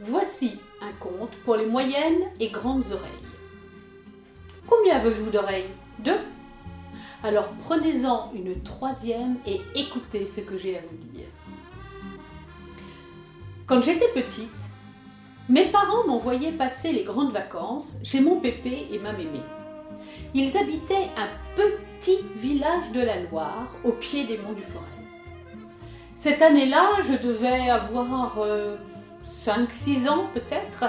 Voici un conte pour les moyennes et grandes oreilles. Combien avez-vous d'oreilles? 2? Alors prenez-en une 3e et écoutez ce que j'ai à vous dire. Quand j'étais petite, mes parents m'envoyaient passer les grandes vacances chez mon pépé et ma mémé. Ils habitaient un petit village de la Loire, au pied des monts du Forez. Cette année-là, je devais avoir 5-6 ans peut-être.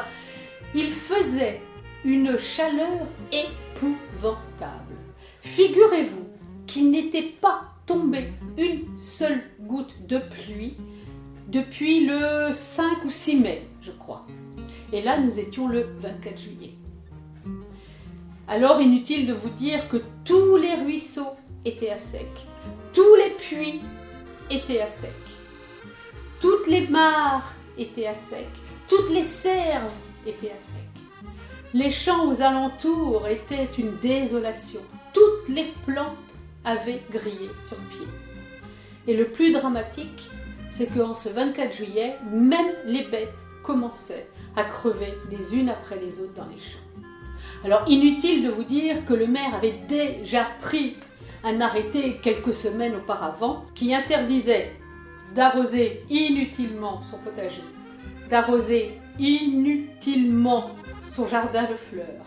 Il faisait une chaleur épouvantable. Figurez-vous qu'il n'était pas tombé une seule goutte de pluie depuis le 5 ou 6 mai, je crois. Et là, nous étions le 24 juillet. Alors, inutile de vous dire que tous les ruisseaux étaient à sec, tous les puits étaient à sec, toutes les mares étaient à sec, toutes les serves étaient à sec. Les champs aux alentours étaient une désolation. Toutes les plantes avaient grillé sur pied. Et le plus dramatique, c'est qu'en ce 24 juillet, même les bêtes commençaient à crever les unes après les autres dans les champs. Alors inutile de vous dire que le maire avait déjà pris un arrêté quelques semaines auparavant qui interdisait d'arroser inutilement son potager, d'arroser inutilement son jardin de fleurs,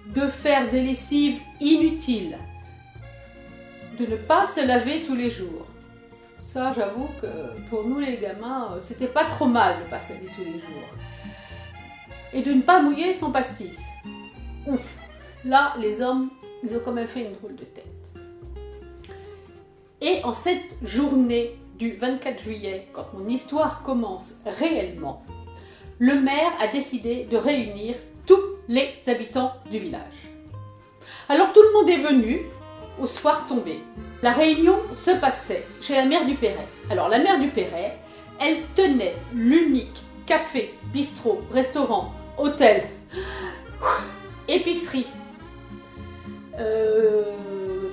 de faire des lessives inutiles, de ne pas se laver tous les jours. Ça, j'avoue que pour nous les gamins, c'était pas trop mal de ne pas se laver tous les jours. Et de ne pas mouiller son pastis. Ouf. Là, les hommes, ils ont quand même fait une drôle de tête. Et en cette journée du 24 juillet, quand mon histoire commence réellement, le maire a décidé de réunir tous les habitants du village. Alors tout le monde est venu au soir tombé. La réunion se passait chez la mère du Perret. Alors la mère du Perret, elle tenait l'unique café, bistrot, restaurant, hôtel, épicerie,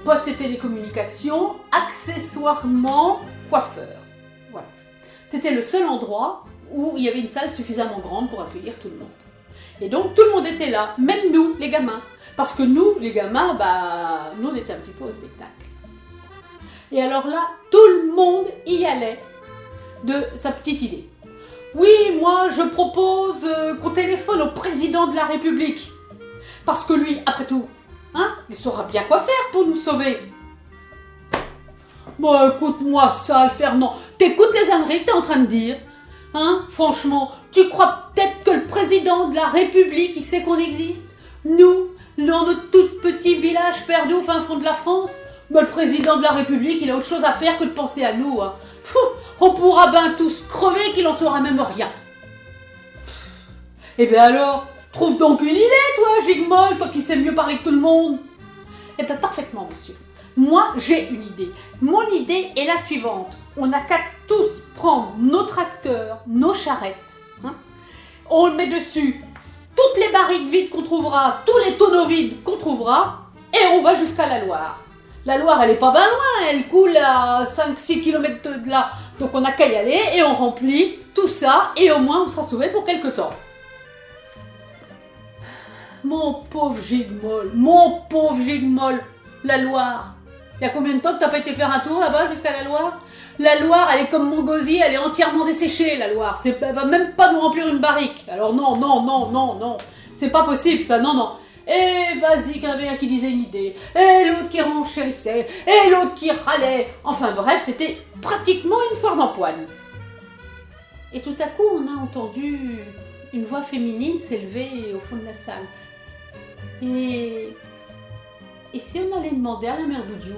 poste et télécommunications, accessoirement coiffeur. Voilà. C'était le seul endroit où il y avait une salle suffisamment grande pour accueillir tout le monde. Et donc tout le monde était là, même nous, les gamins. Parce que nous, les gamins, nous on était un petit peu au spectacle. Et alors là, tout le monde y allait de sa petite idée. Oui, moi je propose qu'on téléphone au président de la République. Parce que lui, après tout, il saura bien quoi faire pour nous sauver. Bon, écoute-moi ça, le faire, non. T'écoutes les âneries que t'es en train de dire. Franchement, tu crois peut-être que le président de la République, il sait qu'on existe? Nous, dans notre tout petit village perdu au fin fond de la France, le président de la République, il a autre chose à faire que de penser à nous. On pourra bien tous crever qu'il en saura même rien. Eh bien alors, trouve donc une idée, toi, Gigmol, toi qui sais mieux parler que tout le monde. Eh bien, parfaitement, monsieur. Moi, j'ai une idée. Mon idée est la suivante. On n'a qu'à tous prendre nos tracteurs, nos charrettes. On le met dessus toutes les barriques vides qu'on trouvera, tous les tonneaux vides qu'on trouvera, et on va jusqu'à la Loire. La Loire, elle est pas bien loin, elle coule à 5-6 km de là. Donc on n'a qu'à y aller et on remplit tout ça, et au moins on sera sauvé pour quelque temps. Mon pauvre Gigmol, la Loire. Il y a combien de temps que t'as pas été faire un tour là-bas jusqu'à la Loire? La Loire, elle est comme mon gosier, elle est entièrement desséchée, la Loire. Elle va même pas nous remplir une barrique. Alors non. C'est pas possible ça, non. Et vas-y, qu'il y avait un qui disait une idée, et l'autre qui renchérissait, et l'autre qui râlait. Enfin bref, c'était pratiquement une foire d'empoigne. Et tout à coup, on a entendu une voix féminine s'élever au fond de la salle. Et si on allait demander à la mère Boudiou?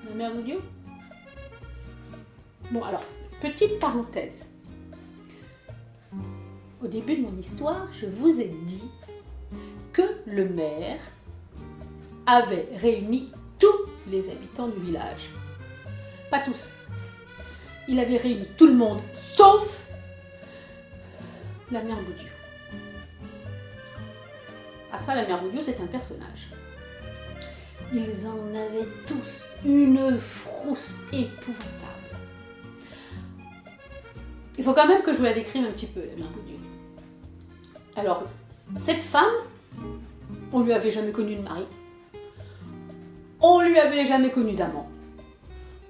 La mère Boudiou? Bon alors, petite parenthèse. Au début de mon histoire, je vous ai dit que le maire avait réuni tous les habitants du village. Pas tous. Il avait réuni tout le monde, sauf la mère Boudiou. Ah ça, la mère Boudiou, c'est un personnage. Ils en avaient tous une frousse épouvantable. il faut quand même que je vous la décrive un petit peu, la mère Boudiou. Alors, cette femme, on lui avait jamais connu de mari. On lui avait jamais connu d'amant.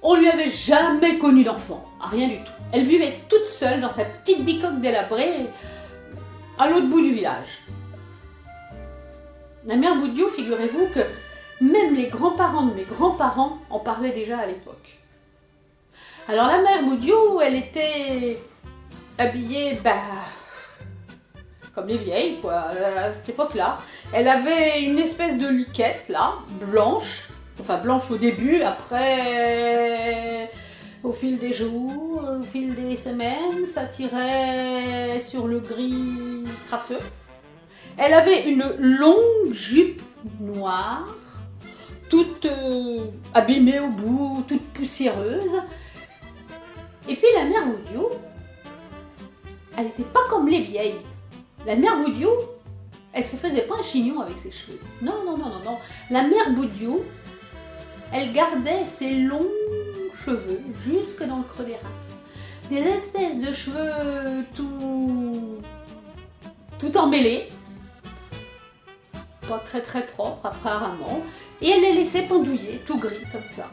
On lui avait jamais connu d'enfant. Rien du tout. Elle vivait toute seule dans sa petite bicoque délabrée à l'autre bout du village. La mère Boudiou, figurez-vous que même les grands-parents de mes grands-parents en parlaient déjà à l'époque. Alors la mère Boudiou, elle était habillée, comme les vieilles, quoi, à cette époque-là. Elle avait une espèce de liquette, là, blanche, enfin blanche au début, après, au fil des jours, au fil des semaines, ça tirait sur le gris crasseux. Elle avait une longue jupe noire, toute abîmée au bout, toute poussiéreuse. Et puis la mère Boudiou, elle n'était pas comme les vieilles. La mère Boudiou, elle se faisait pas un chignon avec ses cheveux. Non, non, non, non, non. La mère Boudiou, elle gardait ses longs cheveux jusque dans le creux des reins. Des espèces de cheveux tout emmêlés. Pas très très propres apparemment. Et elle les laissait pendouiller, tout gris comme ça.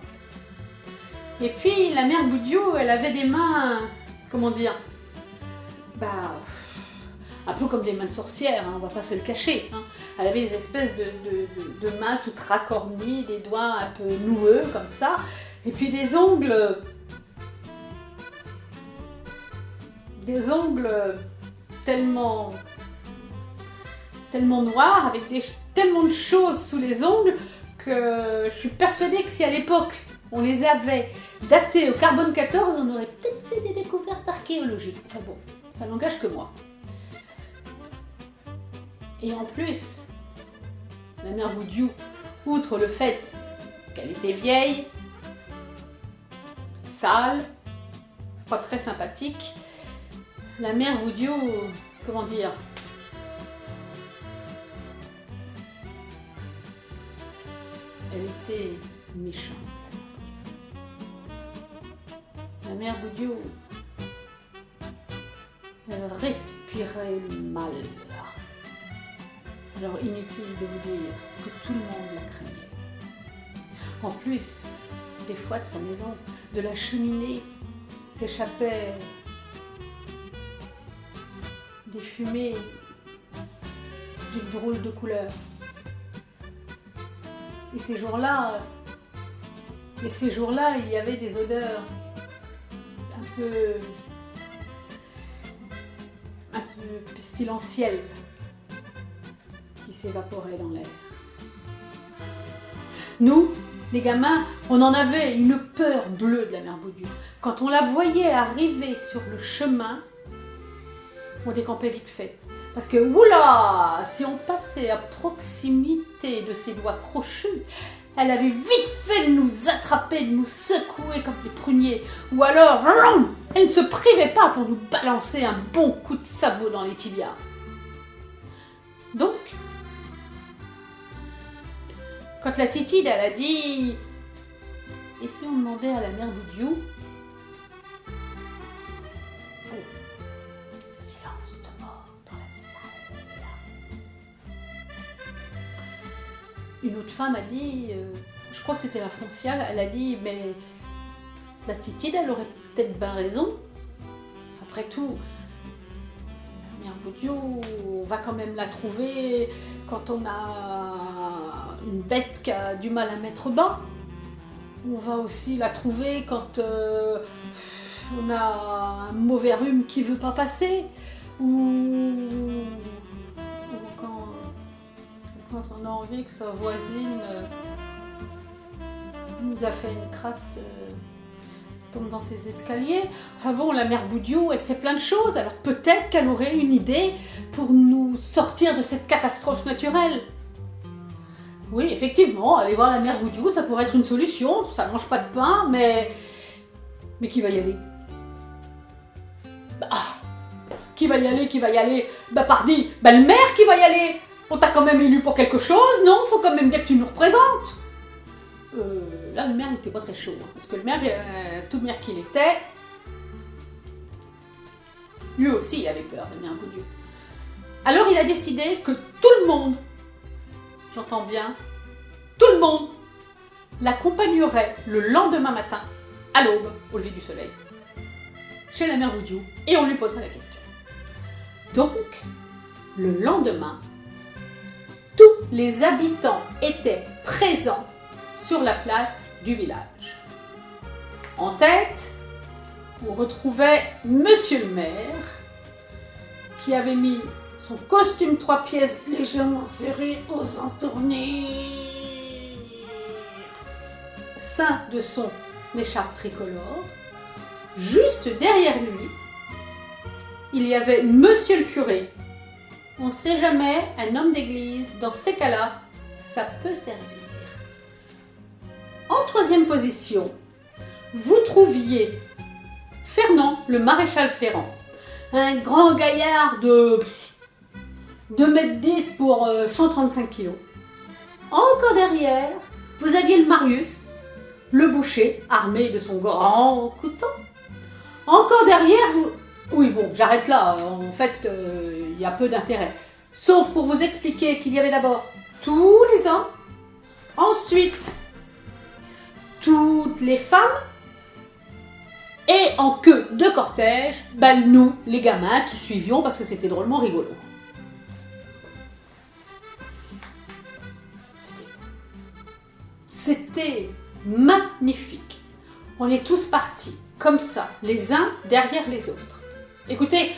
Et puis la mère Boudiou, elle avait des mains, comment dire, un peu comme des mains de sorcière, hein, on va pas se le cacher. Hein. Elle avait des espèces de mains toutes racornies, des doigts un peu noueux comme ça, et puis des ongles tellement noirs, avec tellement de choses sous les ongles, que je suis persuadée que si à l'époque on les avait datés au carbone 14, on aurait peut-être fait des découvertes archéologiques. Enfin bon, ça n'engage que moi. Et en plus, la mère Boudiou, outre le fait qu'elle était vieille, sale, pas très sympathique, la mère Boudiou, comment dire, elle était méchante. La mère Boudiou, elle respirait le mal. Alors inutile de vous dire que tout le monde la craignait. En plus, des fois de sa maison, de la cheminée, s'échappaient des fumées d'une drôle de couleur. Et ces jours-là, il y avait des odeurs un peu pestilentielles qui s'évaporaient dans l'air. Nous, les gamins, on en avait une peur bleue de la mère Boudiou. Quand on la voyait arriver sur le chemin, on décampait vite fait. Parce que, oula, si on passait à proximité de ses doigts crochus, elle avait vite fait de nous attraper, de nous secouer comme des pruniers. Ou alors, elle ne se privait pas pour nous balancer un bon coup de sabot dans les tibias. Donc, quand la Titide, elle a dit « Et si on demandait à la mère Boudiou ?» Silence de mort dans la salle. Une autre femme a dit, je crois que c'était la fonciale, elle a dit « Mais la Titide, elle aurait peut-être bien raison. Après tout, la mère Boudiou, on va quand même la trouver quand on a une bête qui a du mal à mettre bas. On va aussi la trouver quand on a un mauvais rhume qui veut pas passer. Ou quand on a envie que sa voisine nous a fait une crasse, tombe dans ses escaliers. Enfin bon, la mère Boudiou, elle sait plein de choses. Alors peut-être qu'elle aurait une idée pour nous sortir de cette catastrophe naturelle. Oui, effectivement, aller voir la mère Boudiou, ça pourrait être une solution. Ça mange pas de pain, mais qui va y aller? Qui va y aller? Pardi, le maire qui va y aller. On t'a quand même élu pour quelque chose, non? Faut quand même bien que tu nous représentes. Là, le maire n'était pas très chaud, hein, parce que le maire, tout maire qu'il était, Lui aussi, il avait peur de Mère Boudiou. Alors il a décidé que tout le monde, j'entends bien, tout le monde l'accompagnerait le lendemain matin, à l'aube, au lever du soleil, chez la Mère Boudiou, et on lui poserait la question. Donc, le lendemain, tous les habitants étaient présents sur la place du village. En tête, on retrouvait Monsieur le maire, qui avait mis son costume 3 pièces légèrement serré aux entournures, ceint de son écharpe tricolore. Juste derrière lui, il y avait Monsieur le curé. On ne sait jamais, un homme d'église, dans ces cas-là, ça peut servir. En troisième position, vous trouviez Fernand, le maréchal Ferrand, un grand gaillard de 2,10 m pour 135 kg. Encore derrière, vous aviez le Marius, le boucher, armé de son grand couteau. Encore derrière, vous... Oui, bon, j'arrête là, en fait, il y a peu d'intérêt. Sauf pour vous expliquer qu'il y avait d'abord tous les hommes, ensuite toutes les femmes, et en queue de cortège, nous, les gamins, qui suivions parce que c'était drôlement rigolo. C'était magnifique. On est tous partis, comme ça, les uns derrière les autres. Écoutez,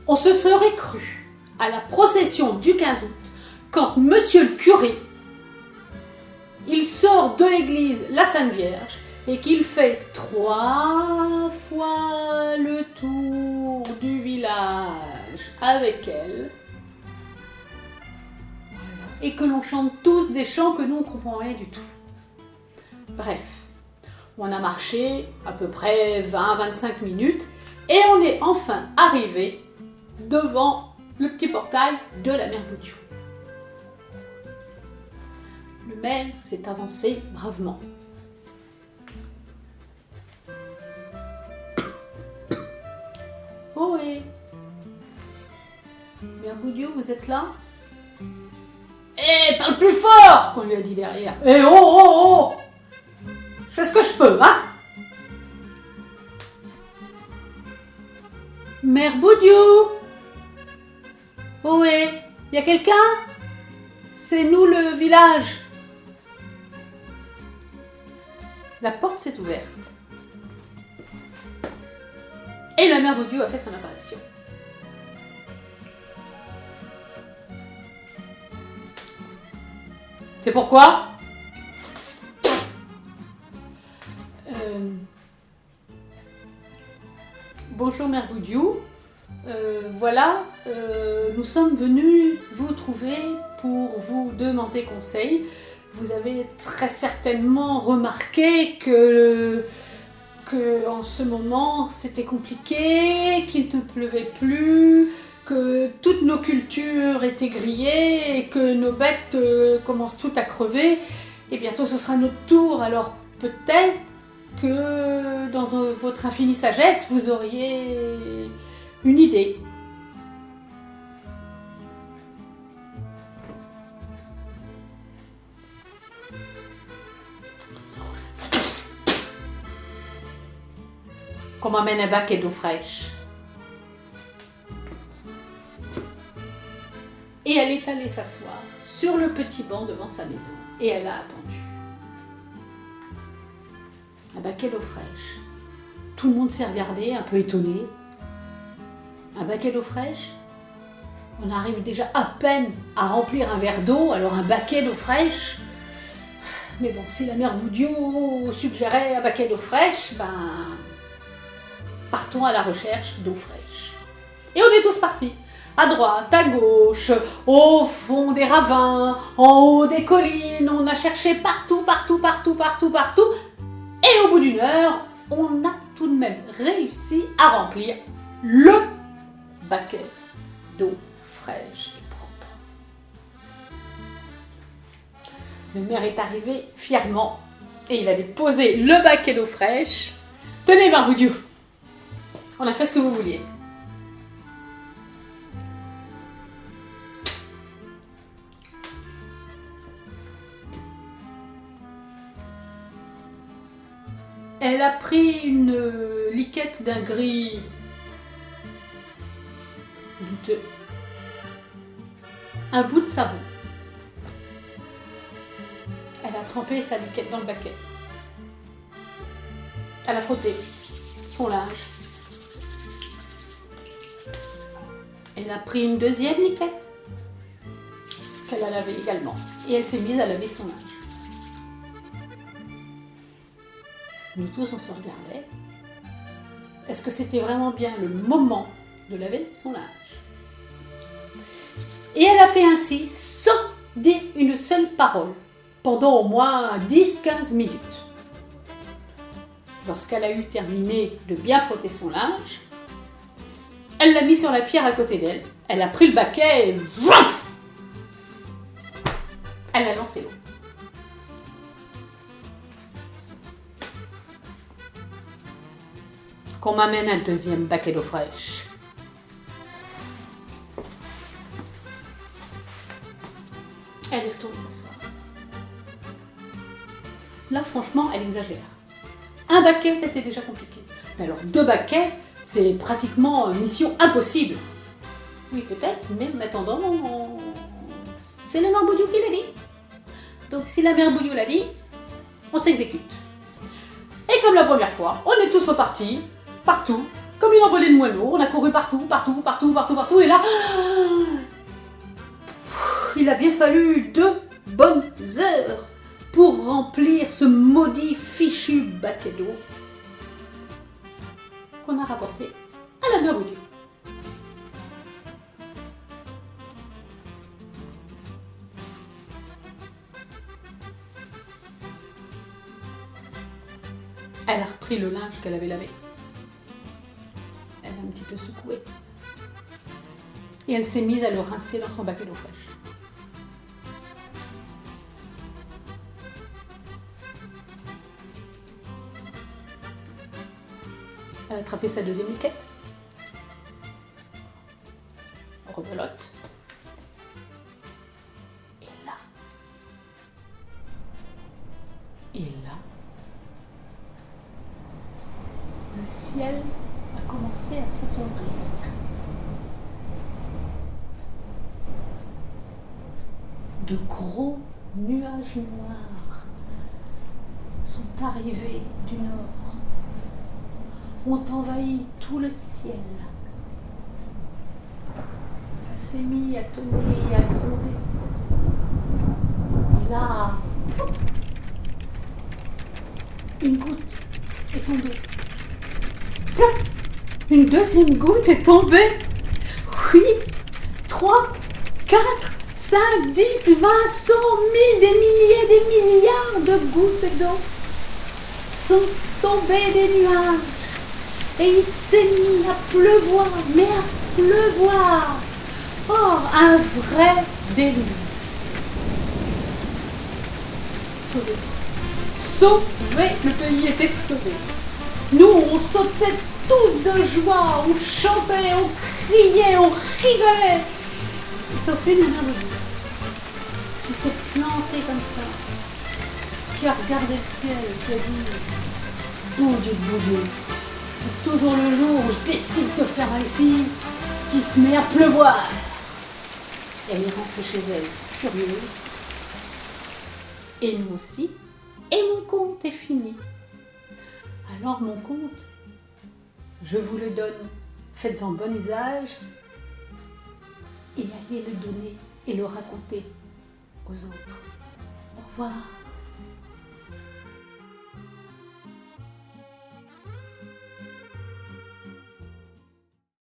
on se serait cru à la procession du 15 août, quand Monsieur le curé, il sort de l'église la Sainte Vierge, et qu'il fait 3 fois le tour du village avec elle, voilà. Et que l'on chante tous des chants que nous on ne comprend rien du tout. Bref, on a marché à peu près 20-25 minutes et on est enfin arrivé devant le petit portail de la Mère Boudiou. Le maire s'est avancé bravement. Oh et Mère Boudiou, vous êtes là? Eh, parle plus fort, qu'on lui a dit derrière. Eh, oh, oh, oh! Je fais ce que je peux, hein? Mère Boudiou! Oh et y a quelqu'un? C'est nous le village. La porte s'est ouverte. Et la Mère Boudiou a fait son apparition. C'est pourquoi bonjour Mère Boudiou. Voilà, nous sommes venus vous trouver pour vous demander conseil. Vous avez très certainement remarqué que en ce moment c'était compliqué, qu'il ne pleuvait plus, que toutes nos cultures étaient grillées et que nos bêtes commencent toutes à crever. Et bientôt ce sera notre tour, alors peut-être que dans votre infinie sagesse vous auriez une idée. Qu'on m'amène un baquet d'eau fraîche. Et elle est allée s'asseoir sur le petit banc devant sa maison. Et elle a attendu. Un baquet d'eau fraîche. Tout le monde s'est regardé, un peu étonné. Un baquet d'eau fraîche? On arrive déjà à peine à remplir un verre d'eau, alors un baquet d'eau fraîche? Mais bon, si la Mère Boudiou suggérait un baquet d'eau fraîche, partons à la recherche d'eau fraîche. Et on est tous partis, à droite, à gauche, au fond des ravins, en haut des collines, on a cherché partout, partout, partout, partout, partout, et au bout d'une heure, on a tout de même réussi à remplir le baquet d'eau fraîche et propre. Le maire est arrivé fièrement, et il a déposé le baquet d'eau fraîche. Tenez, Mère Boudiou! On a fait ce que vous vouliez. Elle a pris une liquette d'un gris douteux, un bout de savon. Elle a trempé sa liquette dans le baquet. Elle a frotté son linge. Elle a pris une deuxième liquette qu'elle a lavée également. Et elle s'est mise à laver son linge. Nous tous, on se regardait. Est-ce que c'était vraiment bien le moment de laver son linge? Et elle a fait ainsi, sans dire une seule parole, pendant au moins 10-15 minutes. Lorsqu'elle a eu terminé de bien frotter son linge, elle l'a mis sur la pierre à côté d'elle. Elle a pris le baquet et elle a lancé l'eau. Qu'on m'amène un deuxième baquet d'eau fraîche. Elle est retournée s'asseoir. Là, franchement, elle exagère. Un baquet, c'était déjà compliqué. Mais alors, 2 baquets, c'est pratiquement mission impossible. Oui, peut-être, mais en attendant, c'est la mère Boudiou qui l'a dit. Donc, si la mère Boudiou l'a dit, on s'exécute. Et comme la première fois, on est tous repartis, partout, comme une envolée de moineaux. On a couru partout, et là, il a bien fallu 2 bonnes heures pour remplir ce maudit fichu baquet d'eau qu'on a rapporté à la mère Boudiou. Elle a repris le linge qu'elle avait lavé. Elle a un petit peu secoué. Et elle s'est mise à le rincer dans son baquet d'eau fraîche. Elle a attrapé sa deuxième liquette. Rebelote. Et là, le ciel a commencé à s'assombrir. De gros nuages noirs sont arrivés du nord, ont envahi tout le ciel. Ça s'est mis à tonner et à gronder. Et là, une goutte est tombée. Une deuxième goutte est tombée. Oui, 3, 4, 5, 10, 20, 100, 1000, des milliers, des milliards de gouttes d'eau sont tombées des nuages. Et il s'est mis à pleuvoir, mais à pleuvoir. Oh, un vrai déluge. Sauvé. Sauvé, le pays était sauvé. Nous, on sautait tous de joie, on chantait, on criait, on rigolait. Sauf une mère qui s'est plantée comme ça, qui a regardé le ciel et qui a dit: bon Dieu, c'est toujours le jour où je décide de faire ainsi qui se met à pleuvoir. Et elle est rentrée chez elle, furieuse. Et nous aussi. Et mon conte est fini. Alors mon conte, je vous le donne. Faites-en bon usage et allez le donner et le raconter aux autres. Au revoir.